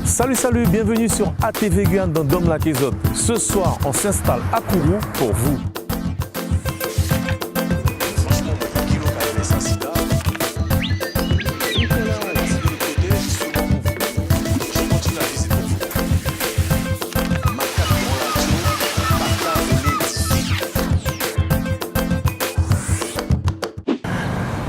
Salut, salut, bienvenue sur ATV Guyane dans Dom Lac Ezot. Ce soir, on s'installe à Kourou pour vous.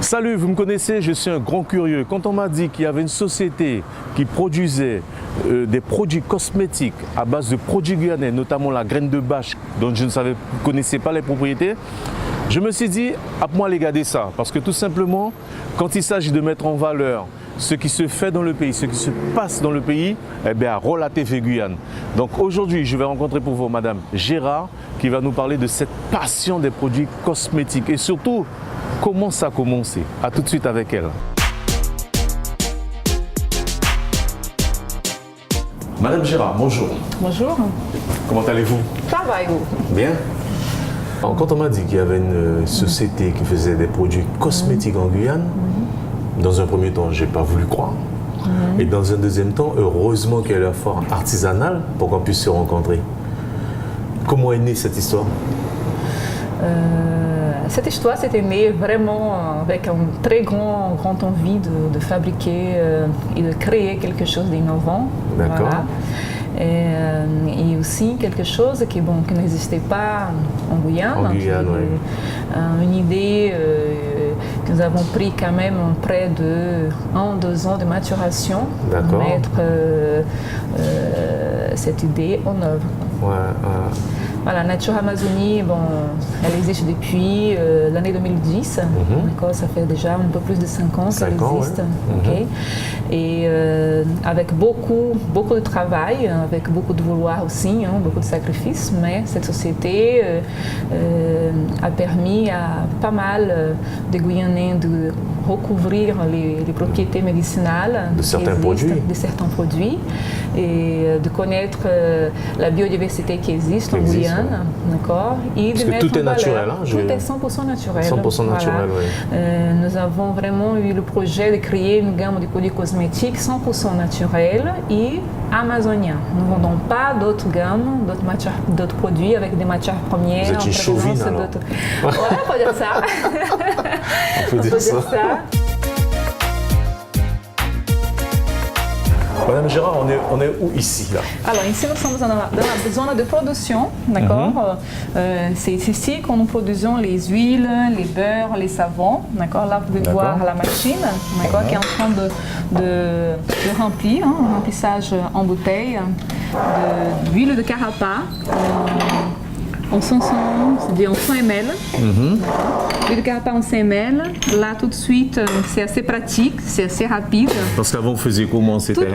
Salut, vous me connaissez, je suis un grand curieux. Quand on m'a dit qu'il y avait une société qui produisait des produits cosmétiques à base de produits guyanais, notamment la graine de bâche dont je ne connaissais pas les propriétés, je me suis dit, à-moi les garder ça. Parce que tout simplement, quand il s'agit de mettre en valeur ce qui se fait dans le pays, ce qui se passe dans le pays, eh bien, rôle ATV Guyane. Donc aujourd'hui, je vais rencontrer pour vous Madame Gérard qui va nous parler de cette passion des produits cosmétiques et surtout, comment ça a commencé? A tout de suite avec elle. Madame Gérard, bonjour. Bonjour. Comment allez-vous? Ça va et vous? Bien. Alors, quand on m'a dit qu'il y avait une société qui faisait des produits cosmétiques en Guyane, dans un premier temps, je n'ai pas voulu croire. Et dans un deuxième temps, heureusement qu'il y a la foire artisanale pour qu'on puisse se rencontrer. Comment est née cette histoire? Cette histoire s'était née vraiment avec une très grande envie de fabriquer et de créer quelque chose d'innovant. D'accord. Voilà. Et aussi quelque chose qui n'existait pas en Guyane. En Guyane, oui. Une idée que nous avons pris quand même près de 1-2 ans de maturation pour mettre cette idée en œuvre. Voilà, Nature Amazonie, elle existe depuis l'année 2010. D'accord, ça fait déjà un peu plus de 5 ans qu'elle existe. Okay. Et avec beaucoup de travail, avec beaucoup de vouloir aussi, beaucoup de sacrifices, mais cette société a permis à pas mal de Guyanais de recouvrir les propriétés médicinales de certains produits et de connaître la biodiversité qui existe en Guyane. D'accord. Parce que tout est naturel. Tout est 100% naturel. 100% naturel, oui. Nous avons vraiment eu le projet de créer une gamme de produits cosmétiques 100% naturels et amazoniens. Nous ne vendons pas d'autres gammes, d'autres produits avec des matières premières. Vous êtes une chauvine alors. Ouais, on peut dire ça. On peut dire ça. Madame Gérard, on est où ici là? Alors ici nous sommes dans la zone de production, d'accord. C'est ici que nous produisons les huiles, les beurres, les savons, d'accord. Là vous pouvez voir la machine, d'accord, qui est en train de remplir, un remplissage en bouteille d'huile de carapa. En 100 ml. L'huile de carapa en 100 ml. Là, tout de suite, c'est assez pratique, c'est assez rapide. Parce qu'avant, vous faisiez comment? C'était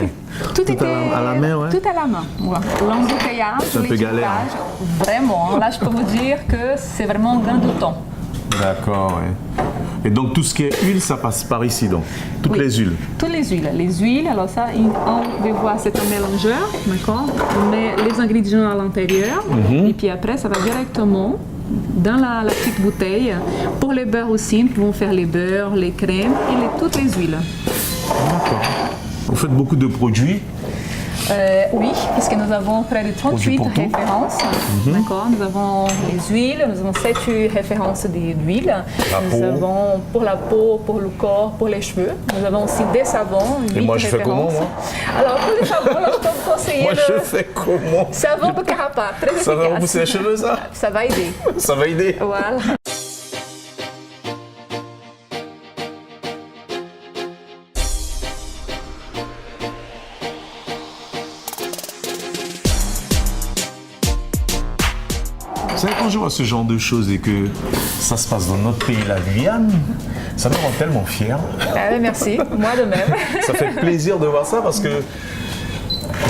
tout était à la main, ouais. Tout à la main. Voilà. L'embouteillage, c'est un peu galère. Vraiment. Là, je peux vous dire que c'est vraiment un gain de temps. D'accord, oui. Et donc tout ce qui est huile, ça passe par ici, donc toutes les huiles. Toutes les huiles. Les huiles, alors ça, on peut voir, c'est un mélangeur, d'accord. On met les ingrédients à l'intérieur et puis après, ça va directement dans la petite bouteille. Pour les beurres aussi, nous pouvons faire les beurres, les crèmes et toutes les huiles. D'accord. Vous faites beaucoup de produits? Oui, puisque nous avons près de 38 références. D'accord. Nous avons les huiles, nous avons 7 références d'huile. Nous avons pour la peau, pour le corps, pour les cheveux. Nous avons aussi des savons. Et moi, je fais comment, moi? Alors, pour les savons, là, je peux vous conseiller. Moi, je fais comment? Savon de carapa, très efficace. Ça va repousser les cheveux, ça? Ça va aider. Ça va aider? Voilà. Vous savez, quand je vois ce genre de choses et que ça se passe dans notre pays, la Guyane, ça me rend tellement fier. Merci, moi de même. Ça fait plaisir de voir ça parce que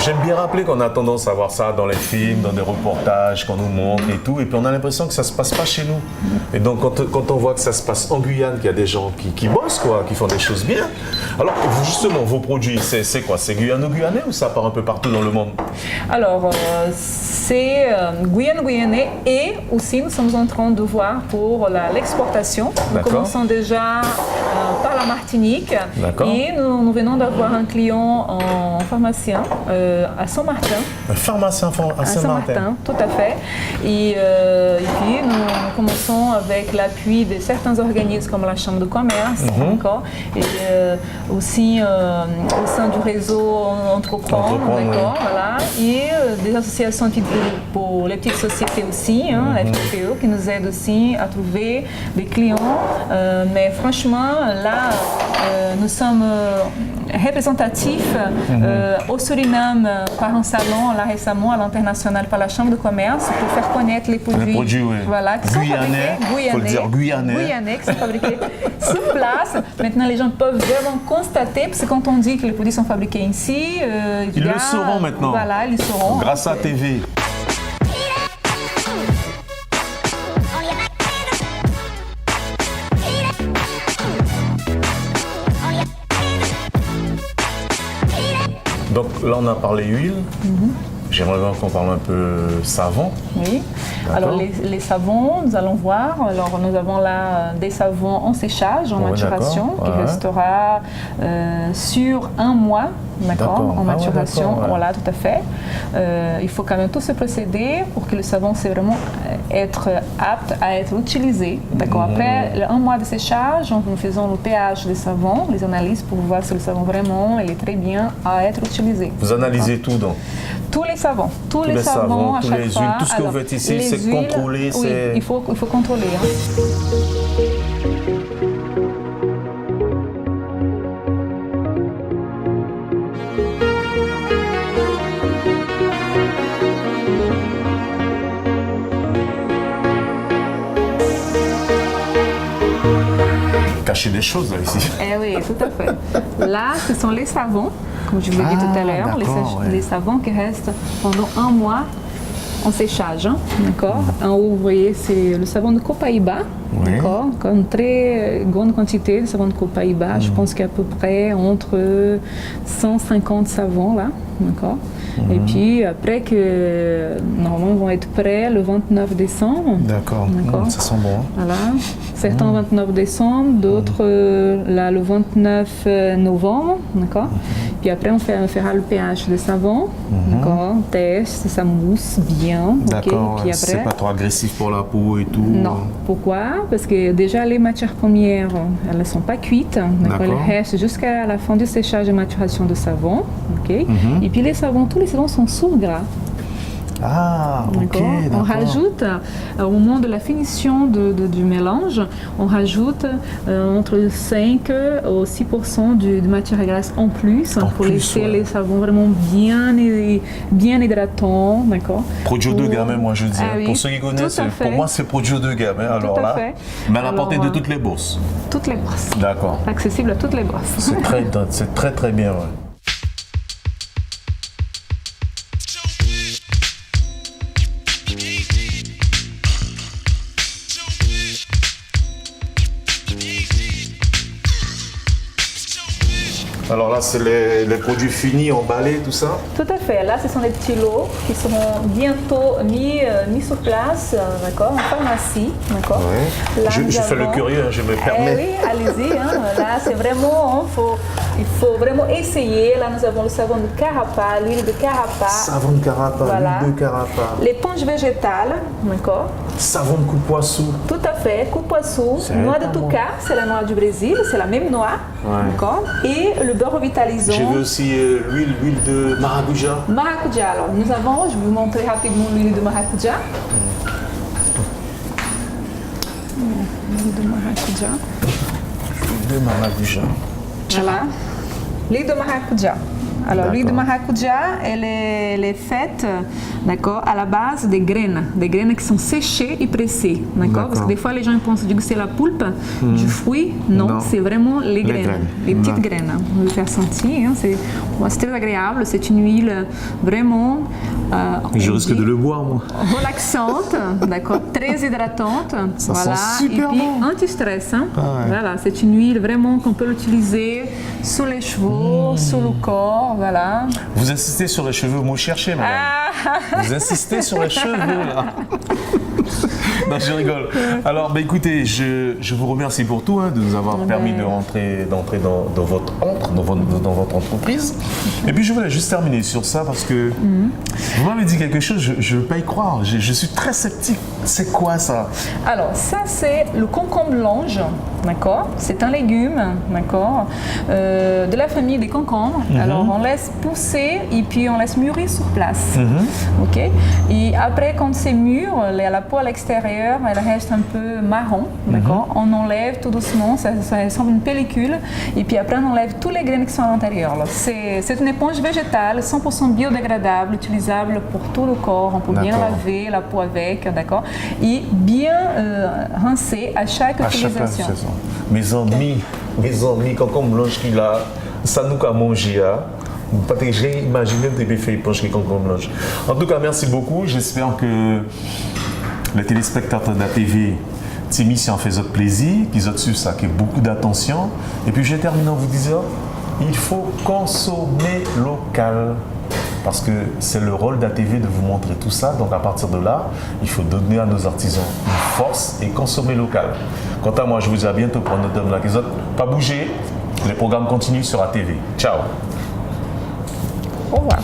j'aime bien rappeler qu'on a tendance à voir ça dans les films, dans des reportages qu'on nous montre et tout, et puis on a l'impression que ça ne se passe pas chez nous. Et donc quand on voit que ça se passe en Guyane, qu'il y a des gens qui bossent, quoi, qui font des choses bien. Alors justement, vos produits, c'est quoi? C'est guyano-guyanais ou ça part un peu partout dans le monde? Alors, c'est guyano-guyanais et aussi nous sommes en train de voir pour l'exportation. Nous commençons déjà par la Martinique et nous venons d'avoir un client en pharmacien à Saint-Martin. Un pharmacien à Saint-Martin. Tout à fait. Et puis nous commençons avec l'appui de certains organismes comme la Chambre de commerce, d'accord, et aussi au sein du réseau Entreprendre, d'accord, voilà, et des associations pour les petites sociétés aussi, la FPPE, qui nous aident aussi à trouver des clients. Mais franchement, là, nous sommes représentatifs au Suriname par un salon là récemment à l'international par la Chambre de commerce pour faire connaître les produits, voilà, qui sont fabriqués guyanais, qui sont fabriqués sur place. Maintenant, les gens peuvent vraiment constater, parce que quand on dit que les produits sont fabriqués ici, ils le sauront maintenant. Voilà, ils le sauront. Grâce à TV. Donc là, on a parlé huile. J'aimerais bien qu'on parle un peu savon. Oui. Alors les savons, nous allons voir. Alors nous avons là des savons en séchage, en maturation, qui restera sur 1 mois, d'accord, en maturation. Voilà, tout à fait. Il faut quand même tout ce procédé pour que le savon c'est vraiment être apte à être utilisé. D'accord. Après 1 mois de séchage, nous faisons le pH des savons, les analyses pour voir si le savon vraiment il est très bien à être utilisé. Vous analysez tout donc? Tous les savons, tous les savons, à tous chaque les fois. huiles, tout ce que vous faites ici, c'est contrôlé. Oui, il faut contrôler. Cacher des choses là ici. Eh oui, tout à fait. Là, ce sont les savons, comme je vous l'ai dit tout à l'heure, les savons qui restent pendant 1 mois en séchage, d'accord. En haut, vous voyez, c'est le savon de Copaïba, d'accord, une très grande quantité de savon de Copaïba. Je pense qu'il y a à peu près entre 150 savons là, d'accord. Et puis après que normalement vont être prêts le 29 décembre. D'accord. Ça sent bon. Voilà. Certains 29 décembre, d'autres là le 29 novembre, d'accord. Puis après on fera le pH de savon, d'accord. On teste si ça mousse bien. D'accord. Puis après, c'est pas trop agressif pour la peau et tout. Non. Pourquoi? Parce que déjà les matières premières, elles ne sont pas cuites. Elles restent jusqu'à la fin du séchage et maturation de savon, ok. Et puis les savons, tous les savons sont sous gras. Ah, ok. On rajoute, au moment de la finition du mélange, on rajoute entre 5 ou 6% de matière grasse en plus pour laisser les savons vraiment bien hydratants, d'accord. Produit haut de gamme, moi je dis. Pour ceux qui connaissent, pour moi c'est produit haut de gamme. Alors là, mais à la portée de toutes les bourses. Toutes les bourses. D'accord. Accessible à toutes les bourses. C'est très bien. Ouais. Alors là, c'est les produits finis, emballés, tout ça? Tout à fait. Là, ce sont des petits lots qui seront bientôt mis sur place, d'accord, en pharmacie, d'accord. Ouais. Je fais le curieux, je me permets. Oui, allez-y. Là, c'est vraiment, il faut vraiment essayer. Là, nous avons le savon de Carapa, l'huile de Carapa. Savon de Carapa, l'huile de Carapa. L'éponge végétale, d'accord. Savon de cupuaçu. Tout à fait, cupuaçu. Noix de tucá, c'est la noix du Brésil, c'est la même noix, d'accord. Et le beurre revitalisant. J'ai vu aussi l'huile de maracuja. Maracuja, alors nous avons, je vais vous montrer rapidement l'huile de maracuja. L'huile de maracuja. L'huile de maracuja. Voilà. L'huile de maracuja. Alors, l'huile de maracuja, elle est faite, d'accord, à la base des graines qui sont séchées et pressées, d'accord. Parce que des fois, les gens pensent que c'est la pulpe du fruit. Non. C'est vraiment les graines, les petites graines. Vous pouvez faire sentir, c'est très agréable. C'est une huile vraiment... je risque de le boire, moi. Relaxante, d'accord, très hydratante. Ça sent super et puis bon. anti-stress. Voilà, c'est une huile vraiment qu'on peut l'utiliser sous les cheveux, sous le corps. Voilà. Vous insistez sur les cheveux, vous cherchez, madame. Vous insistez sur les cheveux, là. Non, je rigole. Alors, écoutez, je vous remercie pour tout, de nous avoir permis d'entrer dans votre dans votre entreprise. Et puis, je voulais juste terminer sur ça parce que vous m'avez dit quelque chose, je ne veux pas y croire. Je suis très sceptique. C'est quoi ça? Alors, ça, c'est le concombre longe, d'accord? C'est un légume, d'accord? De la famille des concombres. Alors, on laisse pousser et puis on laisse mûrir sur place. Ok? Et après, quand c'est mûr, la peau à l'extérieur, elle reste un peu marron, d'accord? On enlève tout doucement, ça ressemble à une pellicule. Et puis après, on enlève tous les graines qui sont à l'intérieur. C'est une éponge végétale, 100% biodégradable, utilisable pour tout le corps. On peut bien laver la peau avec, d'accord? Et bien rincer à chaque utilisation. Mes amis, concombre blanche qu'il a, ça nous a mangé. Parce que j'ai imaginé de faire éponge qui concombre blanche. En tout cas, merci beaucoup. J'espère que les téléspectateurs de la TV, Timmy, si en fait plaisir, qu'ils ont su ça, qu'il y a beaucoup d'attention. Et puis, je termine en vous disant, il faut consommer local. Parce que c'est le rôle de la TV de vous montrer tout ça. Donc, à partir de là, il faut donner à nos artisans une force et consommer local. Quant à moi, je vous dis à bientôt pour notre dame la autres. Pas bouger, les programmes continuent sur la TV. Ciao. Au revoir.